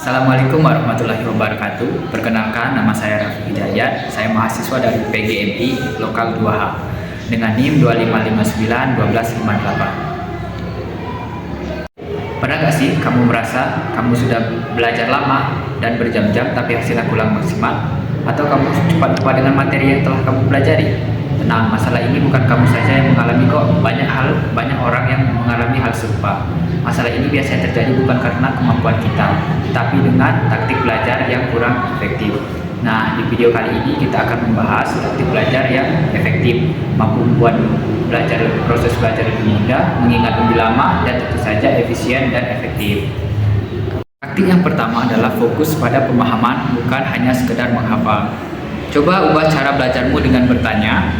Assalamualaikum warahmatullahi wabarakatuh. Perkenalkan, nama saya Raffi Hidayat. Saya mahasiswa dari PGMI Lokal 2H dengan NIM 25591258. Pernah gak sih kamu merasa kamu sudah belajar lama dan berjam-jam tapi hasilnya kurang maksimal? Atau kamu cepat lupa dengan materi yang telah kamu pelajari? Tenang, masalah ini bukan kamu saja yang mengalami kok. Banyak orang yang mengalami hal serupa. Masalah ini biasanya terjadi bukan karena kemampuan kita, tapi dengan taktik belajar yang kurang efektif. Nah, di video kali ini kita akan membahas taktik belajar yang efektif, mampu membuat proses belajar lebih mudah, mengingat lebih lama, dan tentu saja efisien dan efektif. Taktik yang pertama adalah fokus pada pemahaman, bukan hanya sekedar menghafal. Coba ubah cara belajarmu dengan bertanya,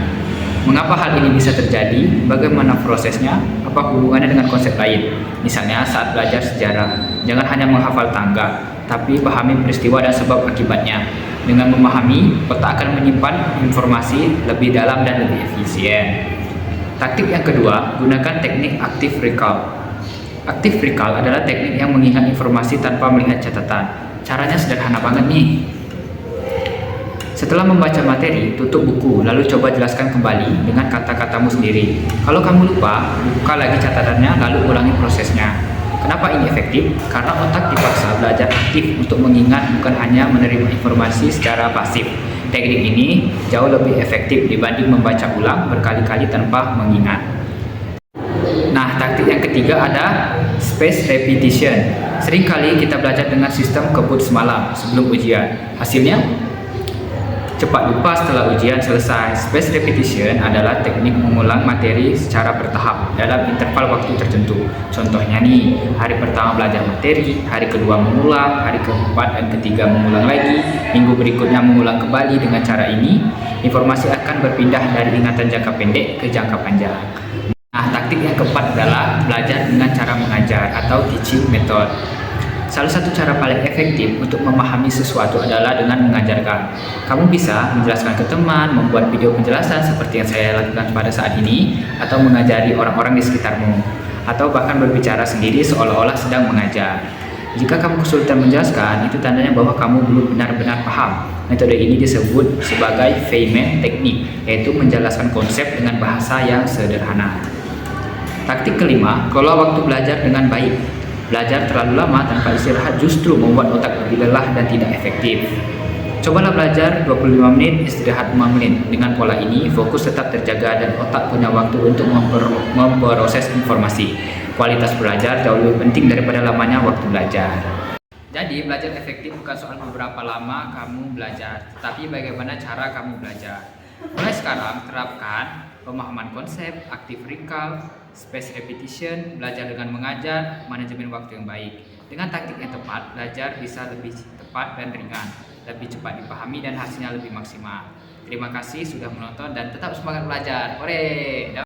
mengapa hal ini bisa terjadi? Bagaimana prosesnya? Apa hubungannya dengan konsep lain? Misalnya saat belajar sejarah, jangan hanya menghafal tanggal, tapi pahami peristiwa dan sebab akibatnya. Dengan memahami, otak akan menyimpan informasi lebih dalam dan lebih efisien. Taktik yang kedua, gunakan teknik active recall. Active recall adalah teknik yang mengingat informasi tanpa melihat catatan. Caranya sederhana banget nih. Setelah membaca materi, tutup buku, lalu coba jelaskan kembali dengan kata-katamu sendiri. Kalau kamu lupa, buka lagi catatannya, lalu ulangi prosesnya. Kenapa ini efektif? Karena otak dipaksa belajar aktif untuk mengingat, bukan hanya menerima informasi secara pasif. Teknik ini jauh lebih efektif dibanding membaca ulang berkali-kali tanpa mengingat. Nah, taktik yang ketiga ada space repetition. Seringkali kita belajar dengan sistem kebut semalam sebelum ujian. Hasilnya cepat lupa setelah ujian selesai. Space repetition adalah teknik mengulang materi secara bertahap dalam interval waktu tertentu. Contohnya nih, hari pertama belajar materi, hari kedua mengulang, hari keempat dan ketiga mengulang lagi, minggu berikutnya mengulang kembali. Dengan cara ini, informasi akan berpindah dari ingatan jangka pendek ke jangka panjang. Nah, taktik yang keempat adalah belajar dengan cara mengajar atau teaching method. Salah satu cara paling efektif untuk memahami sesuatu adalah dengan mengajarkan. Kamu bisa menjelaskan ke teman, membuat video penjelasan seperti yang saya lakukan pada saat ini, atau mengajari orang-orang di sekitarmu, atau bahkan berbicara sendiri seolah-olah sedang mengajar. Jika kamu kesulitan menjelaskan, itu tandanya bahwa kamu belum benar-benar paham. Metode ini disebut sebagai Feynman Technique, yaitu menjelaskan konsep dengan bahasa yang sederhana. Taktik kelima, kelola waktu belajar dengan baik. Belajar terlalu lama tanpa istirahat justru membuat otak lebih lelah dan tidak efektif. Cobalah belajar 25 menit, istirahat 5 menit. Dengan pola ini, fokus tetap terjaga dan otak punya waktu untuk memproses informasi. Kualitas belajar jauh lebih penting daripada lamanya waktu belajar. Jadi, belajar efektif bukan soal beberapa lama kamu belajar, tapi bagaimana cara kamu belajar. Mulai sekarang, terapkan pemahaman konsep, active recall, space repetition, belajar dengan mengajar, manajemen waktu yang baik. Dengan taktik yang tepat, belajar bisa lebih tepat dan ringan, lebih cepat dipahami dan hasilnya lebih maksimal. Terima kasih sudah menonton dan tetap semangat belajar. Hore!